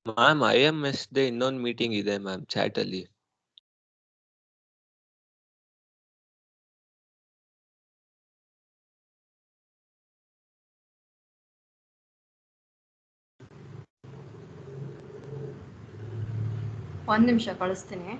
Ma'am IMSD ಇನ್ನೊಂದು meeting ಇದೆ ma'am chat ಅಲ್ಲಿ. ಒಂದು ನಿಮಿಷ ಕಳಿಸ್ತೀನಿ.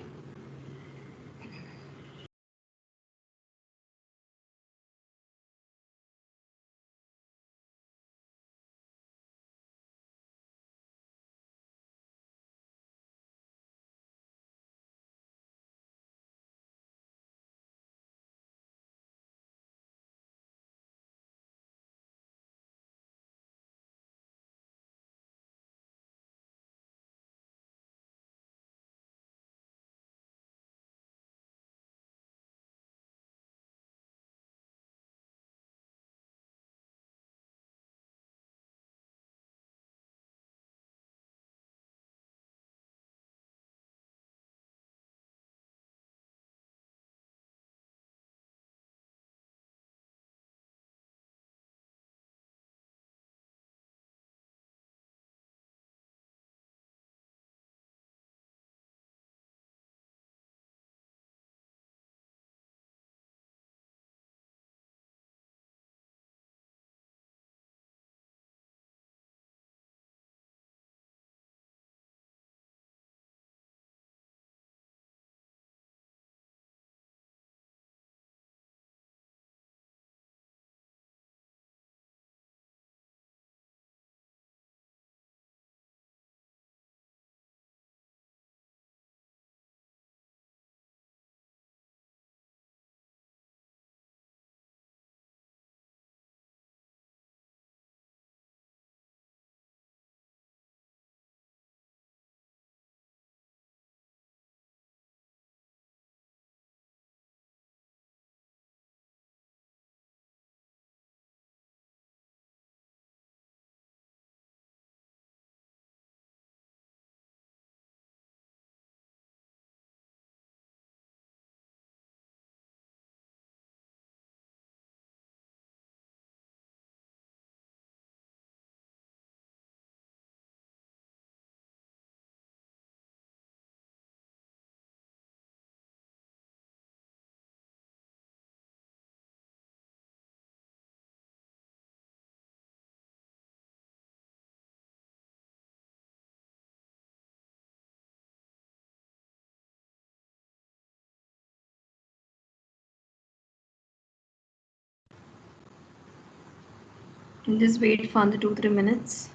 Just wait for the 2-3 minutes.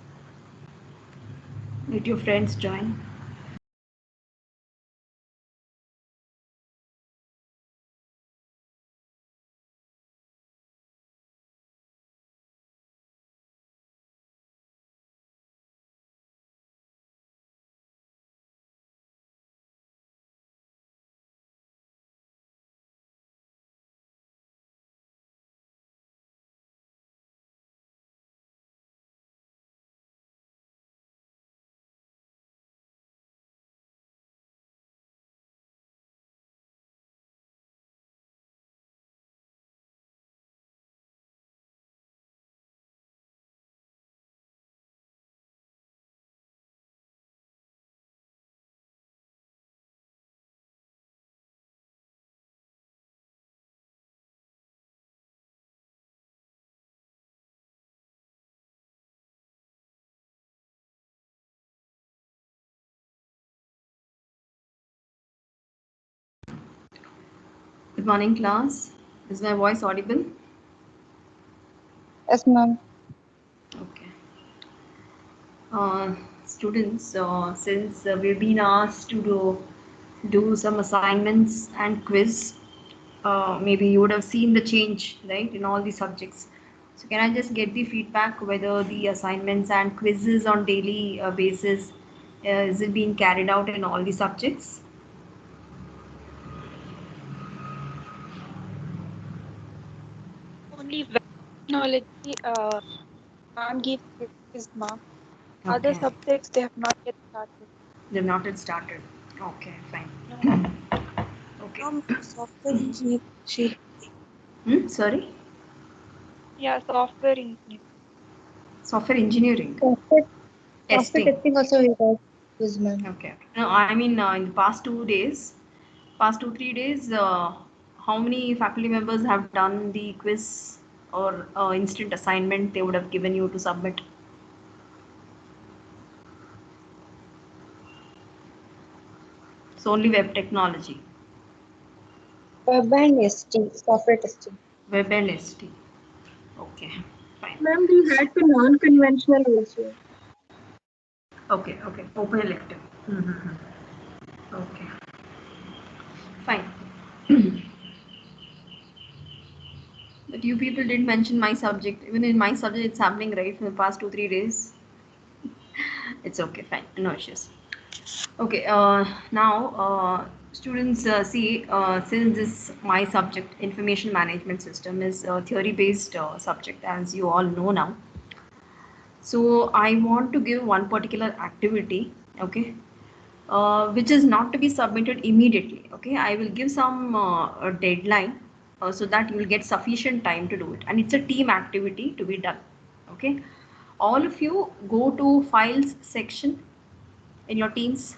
Let your friends join. Good morning, class. Is my voice audible? Yes, ma'am. Okay. Students, since we've been asked to do some assignments and quiz, maybe you would have seen the change, right, in all the subjects. So can I just get the feedback whether the assignments and quizzes on daily basis is it being carried out in all the subjects? Only technology ma'am gives quiz mark. Other Okay, subjects they have not yet started. they've not yet started. Okay, fine. No. Okay. Software engineer. Sorry, Yeah, software engineer. software engineering Software testing. testing also we got. Yes, ma'am. Okay. No, I mean in the past 2 days, past 2 3 days, how many faculty members have done the quiz or instant assignment they would have given you to submit? So only web technology, Web and ST, software testing. web and ST. Okay, fine. Ma'am, we had the non-conventional also. Okay, okay. Open elective. Okay, fine. But you people didn't mention my subject. Even in my subject, it's happening right for the past 2 3 days. It's okay, fine, no issues. Okay, now students see since this my subject information management system is a theory based subject as you all know now. So I want to give one particular activity, okay, which is not to be submitted immediately. Okay, I will give some a deadline so that you will get sufficient time to do it, and it's a team activity to be done. Okay, all of you go to files section in your teams.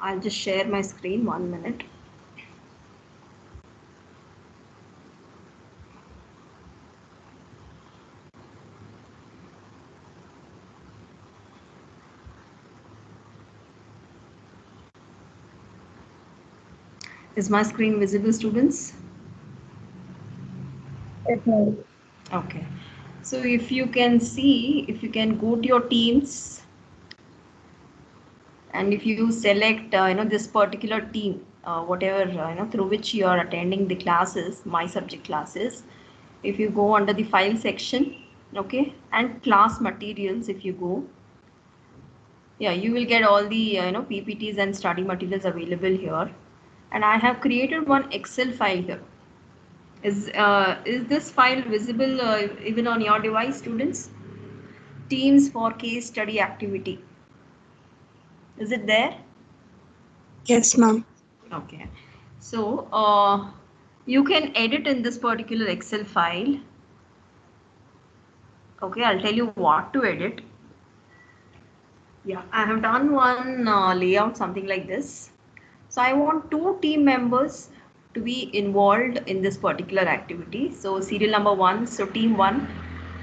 I'll just share my screen 1 minute. Is my screen visible, students? Yes, ma'am. Okay. So if you can see, if you can go to your teams, and if you select, this particular team, whatever, through which you are attending the classes, my subject classes, if you go under the file section, okay, and class materials, if you go, yeah, you will get all the, PPTs and study materials available here. And I have created one Excel file here. Is this file visible even on your device, students? Teams for case study activity. Is it there? Yes, ma'am. Okay. So you can edit in this particular Excel file. Okay, I'll tell you what to edit. Yeah, I have done one layout something like this. So I want two team members to be involved in this particular activity. So serial number one, so team one,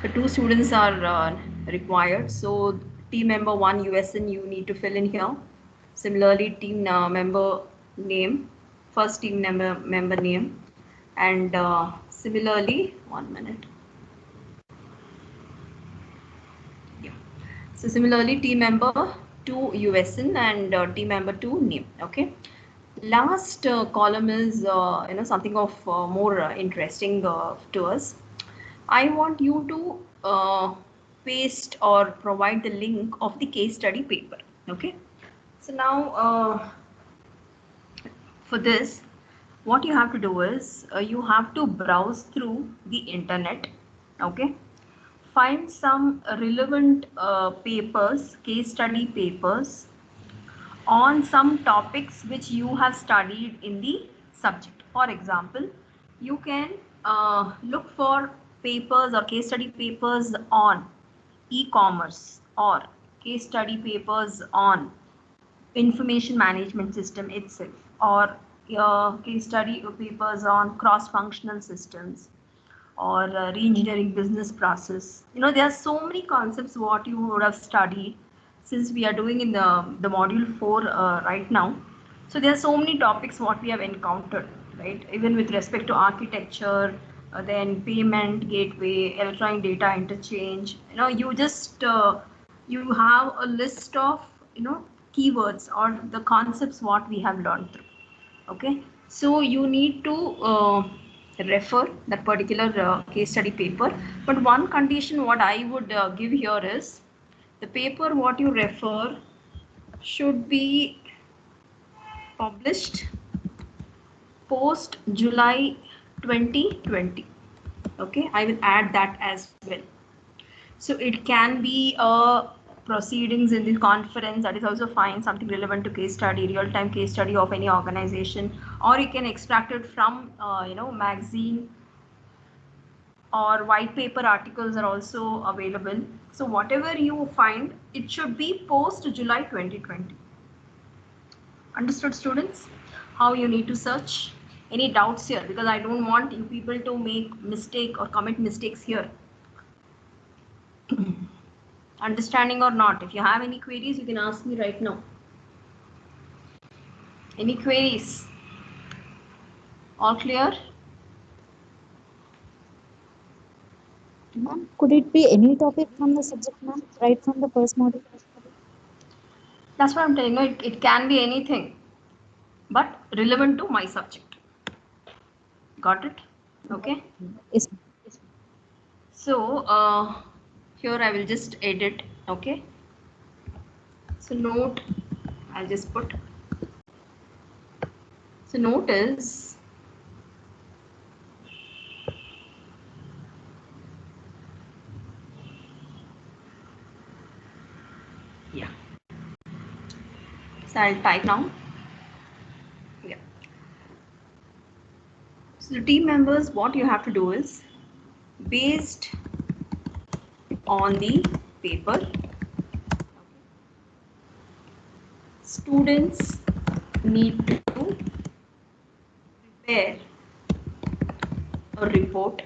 the two students are required. So team member one USN you need to fill in here. Similarly, team member name, first team member name, and similarly, 1 minute. Yeah. So similarly, team member 2 USN and team member 2 name. Okay. Last column is something of more interesting to us. I want you to paste or provide the link of the case study paper. Okay. So now for this, what you have to do is you have to browse through the internet. Okay. Find some relevant papers, case study papers on some topics which you have studied in the subject. For example, you can look for papers or case study papers on e-commerce or case study papers on information management system itself or case study papers on cross-functional systems or re-engineering business process. There are so many concepts what you would have studied since we are doing in the module 4 right now. So there are so many topics what we have encountered, right? Even with respect to architecture, then payment gateway, electronic data interchange. You just you have a list of keywords or the concepts what we have learned through. Okay, so you need to refer that particular case study paper, but one condition what I would give here is the paper what you refer should be published post July 2020. Okay, I will add that as well. So it can be proceedings in the conference, that is also fine, something relevant to case study, real-time case study of any organization, or you can extract it from magazine or white paper articles are also available. So whatever you find, it should be post July 2020. Understood, students? How you need to search? Any doubts here? Because I don't want you people to make mistake or commit mistakes here. Understanding or not? If you have any queries, you can ask me right now. Any queries? All clear? Ma'am, could it be any topic from the subject, ma'am, right from the first module? That's what I'm telling you. It can be anything, but relevant to my subject. Got it? Okay. Yes. So here I will just edit. Okay. So note, I'll just put. So note is yeah. So I'll type now. Yeah. So the team members, what you have to do is based on the paper, students need to prepare a report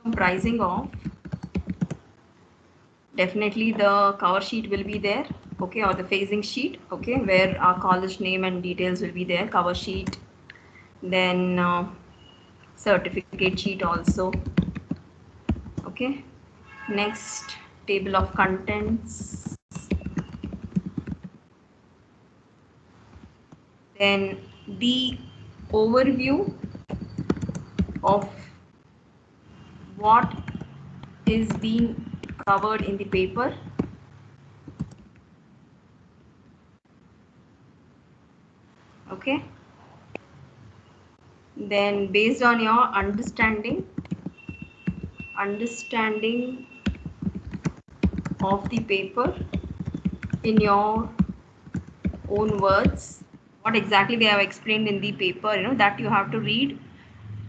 comprising of, definitely the cover sheet will be there, okay, or the phasing sheet, okay, where our college name and details will be there, cover sheet, then certificate sheet also, okay. Next, table of contents, then the overview of what is being covered in the paper, okay. Then based on your understanding of the paper in your own words, what exactly they have explained in the paper, that you have to read,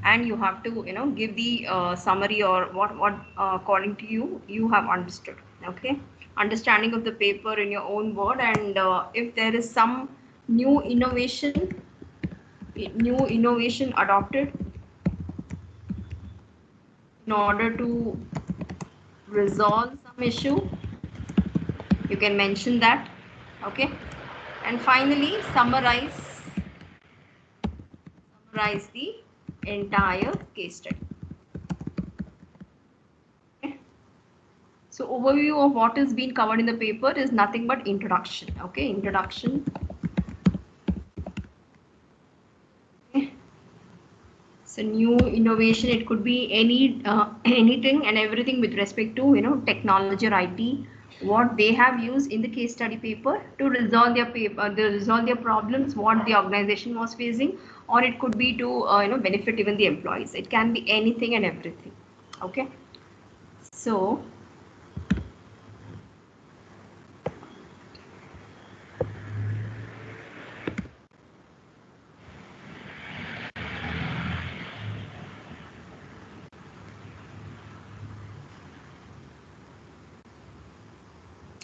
and you have to give the summary or what according to you have understood, okay. Understanding of the paper in your own word, and if there is some new innovation adopted in order to resolve some issue, you can mention that, okay. And finally summarize the entire case study, okay? So overview of what is being covered in the paper is nothing but introduction, okay. Introduction, okay. So new innovation, it could be any anything and everything with respect to technology or IT, what they have used in the case study paper to resolve their problems, what the organization was facing, or it could be to benefit even the employees. It can be anything and everything, okay. So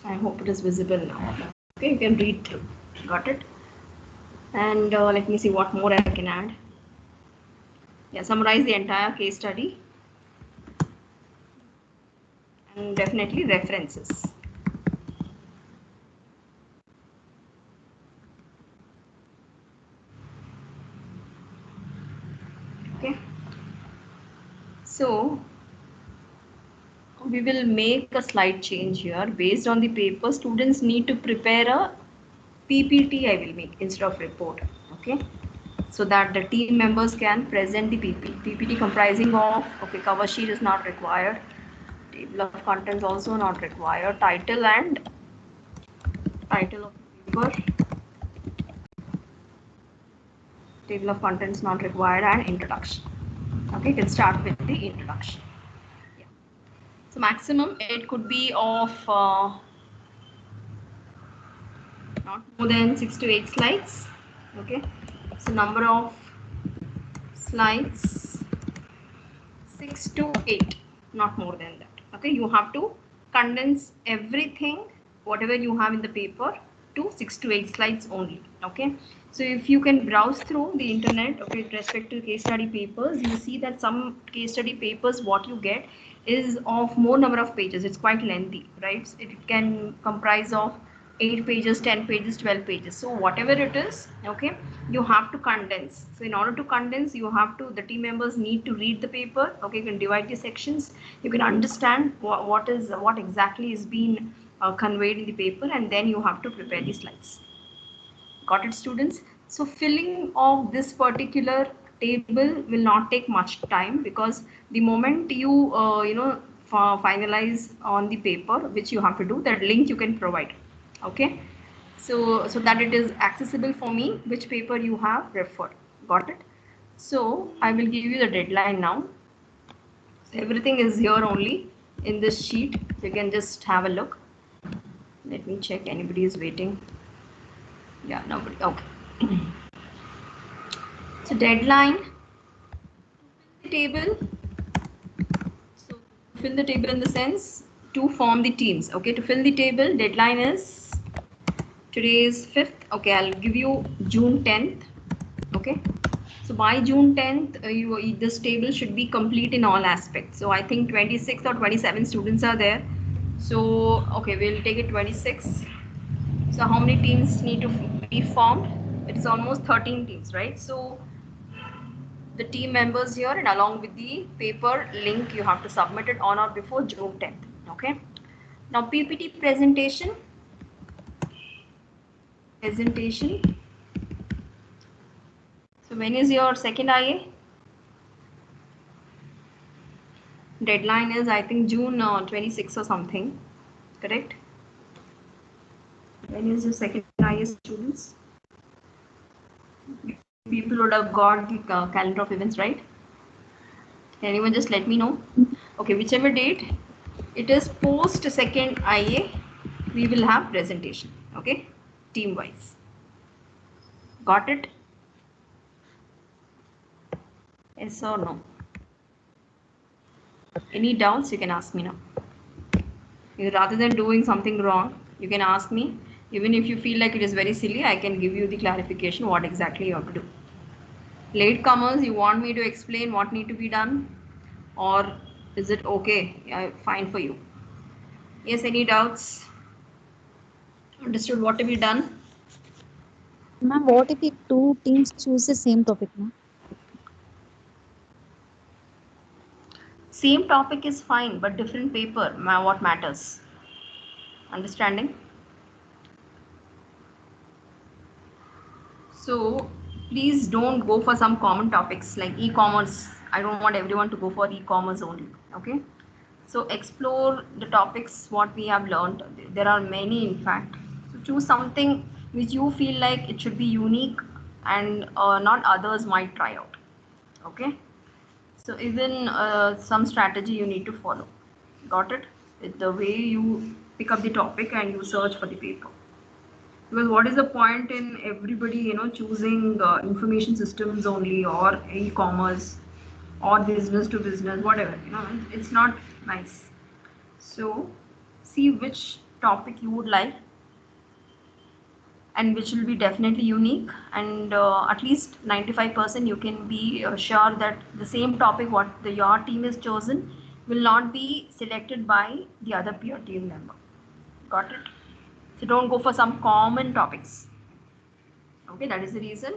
I hope it is visible now, okay. You can read through. Got it? And let me see what more I can add. Yeah, summarize the entire case study, and definitely references. Okay. So we will make a slight change here. Based on the paper, students need to prepare a PPT I will make instead of report. Okay. So that the team members can present the PPT comprising of, okay, cover sheet is not required, table of contents also not required, title of paper, table of contents not required, and introduction. Okay, you can start with the introduction. Yeah. So maximum it could be of not more than 6 to 8 slides. Okay, so number of slides 6 to 8, not more than that. Okay, you have to condense everything, whatever you have in the paper, to 6 to 8 slides only. Okay, so if you can browse through the internet, okay, with respect to case study papers, you see that some case study papers, what you get is of more number of pages. It's quite lengthy, right? It can comprise of 8 pages, 10 pages, 12 pages. So whatever it is, okay, you have to condense. So in order to condense, you have to, the team members need to read the paper. Okay, you can divide the sections. You can understand what exactly is being conveyed in the paper, and then you have to prepare the slides. Got it, students? So filling of this particular table will not take much time, because the moment you finalize on the paper, which you have to do, that link you can provide. Okay, so that it is accessible for me, which paper you have referred. Got it? So I will give you the deadline now. So everything is here only in this sheet. You can just have a look. Let me check, anybody is waiting. Yeah, nobody. Okay. So deadline, table. So fill the table in the sense to form the teams. Okay, to fill the table, deadline is, today is 5th. Okay, I'll give you June 10th. Okay, so by June 10th, this table should be complete in all aspects. So I think 26 or 27 students are there. So okay, we'll take it 26. So how many teams need to be formed? It's almost 13 teams, right? So the team members here, and along with the paper link, you have to submit it on or before June 10th. Okay, now PPT presentation. So when is your second IA? Deadline is, I think, June 26 or something, correct? When is your second IA, students? People would have got the calendar of events, right? Can anyone just let me know? Okay, whichever date it is, post second IA, we will have presentation. Okay, team wise. Got it? Yes or no? Any doubts, you can ask me now. Rather than doing something wrong, you can ask me. Even if you feel like it is very silly, I can give you the clarification what exactly you have to do. Latecomers, you want me to explain what need to be done, or is it okay? Fine for you? Yes, any doubts? Understood what to be done? Ma'am, what if the two teams choose the same topic, ma'am? Same topic is fine, but different paper, what matters? Understanding? So please don't go for some common topics like e-commerce. I don't want everyone to go for e-commerce only. Okay, so explore the topics what we have learned. There are many, in fact. So choose something which you feel like it should be unique, and not others might try out. Okay, so even some strategy you need to follow. Got it? The way you pick up the topic and you search for the paper. Because what is the point in everybody, choosing information systems only, or e-commerce, or business to business, whatever, it's not nice. So see which topic you would like, and which will be definitely unique, and at least 95% you can be sure that the same topic what your team is chosen will not be selected by the other peer team member. Got it? So don't go for some common topics. Okay, that is the reason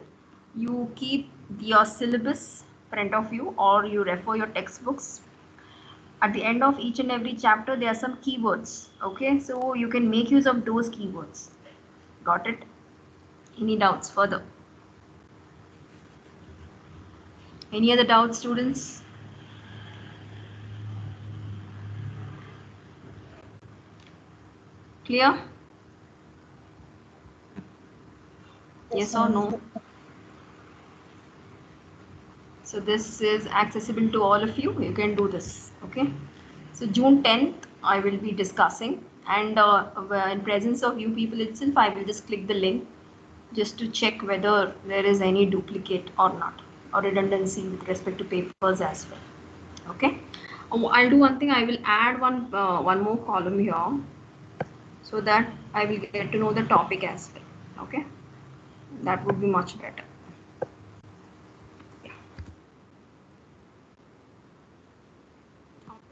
you keep your syllabus front of you, or you refer your textbooks. At the end of each and every chapter, there are some keywords. Okay, so you can make use of those keywords. Got it? Any doubts further? Any other doubts, students? Clear? Yes or no? So this is accessible to all of you. You can do this. Okay. So June 10th, I will be discussing, and in presence of you people itself, I will just click the link just to check whether there is any duplicate or not. or redundancy with respect to papers as well. Okay. I'll do one thing. I will add one more column here, so that I will get to know the topic as well. Okay. That would be much better. Yeah.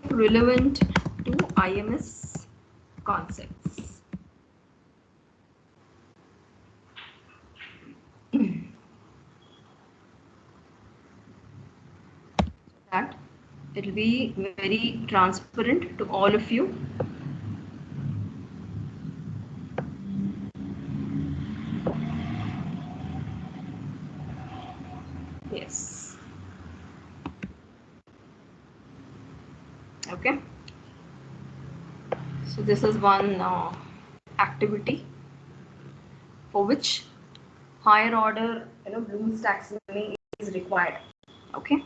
Relevant to IMS concepts. That it will be very transparent to all of you. Yes. Okay. So this is one activity for which higher order, Bloom's taxonomy is required. Okay.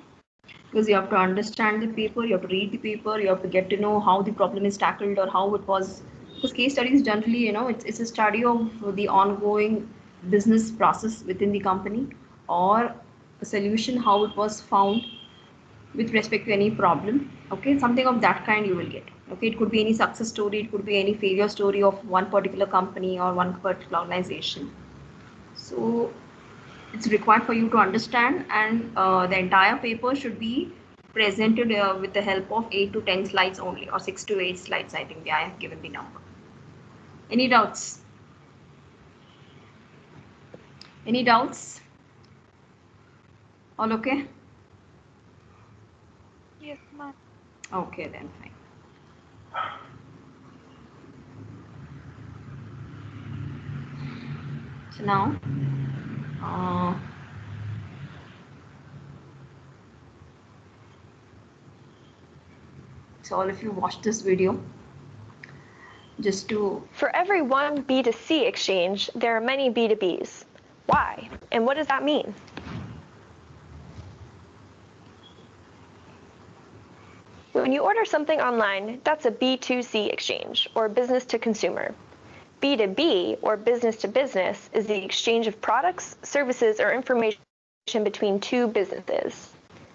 Because you have to understand the paper, you have to read the paper, you have to get to know how the problem is tackled or how it was. Because case studies generally, it's a study of the ongoing business process within the company, or a solution, how it was found with respect to any problem. Okay, something of that kind you will get. Okay, it could be any success story, it could be any failure story of one particular company or one particular organization. So it's required for you to understand, and the entire paper should be presented with the help of 8 to 10 slides only, or 6 to 8 slides. I think I have given the number. Any doubts? Any doubts? All okay? Yes, ma'am. Okay, then fine. So now, so all of you watch this video just to. For every one B2C exchange, there are many B2Bs. Why? And what does that mean? When you order something online, that's a B2C exchange, or business to consumer. B2B, or business to business, is the exchange of products, services, or information between two businesses.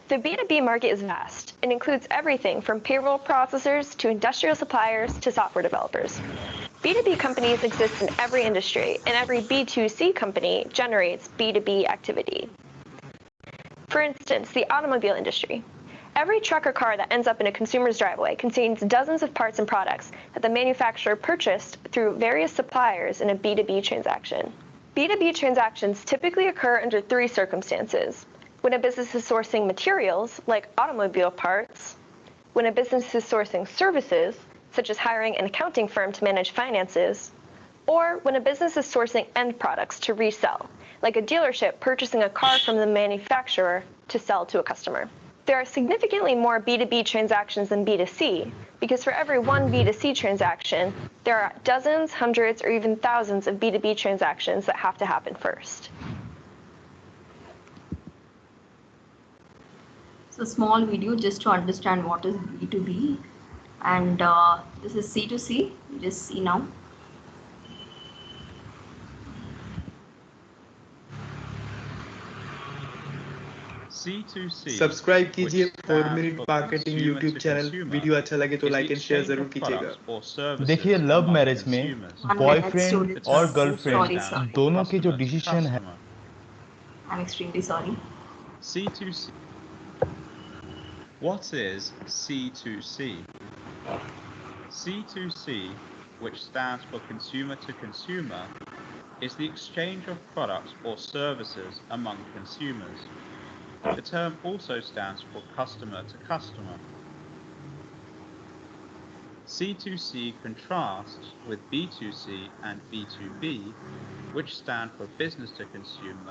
The B2B market is vast. It includes everything from payroll processors to industrial suppliers to software developers. B2B companies exist in every industry, and every B2C company generates B2B activity. For instance, the automobile industry. Every truck or car that ends up in a consumer's driveway contains dozens of parts and products that the manufacturer purchased through various suppliers in a B2B transaction. B2B transactions typically occur under three circumstances: when a business is sourcing materials, like automobile parts; when a business is sourcing services, such as hiring an accounting firm to manage finances; or when a business is sourcing end products to resell, like a dealership purchasing a car from the manufacturer to sell to a customer. There are significantly more B2B transactions than B2C, because for every one B2C transaction, there are dozens, hundreds, or even thousands of B2B transactions that have to happen first. So small video just to understand what is B2B, and this is C2C. You just see now. C2C subscribe कीजिए which 4 stands minute for marketing consumer YouTube to channel. consumer, video अच्छा लगे तो is the like and share exchange जरूर of कीजिएगा। products or services देखिए love among marriage में consumers. 1 minute, boyfriend The students. और term also girlfriend Sorry, stands sorry. for दोनों की जो customer to डिसीजन है customer. I'm extremely sorry. C2C. What is C2C? C2C, which stands for consumer to consumer, is the exchange of products or services among consumers. The term also stands for customer to customer. C2C contrasts with B2C and B2B, which stand for business to consumer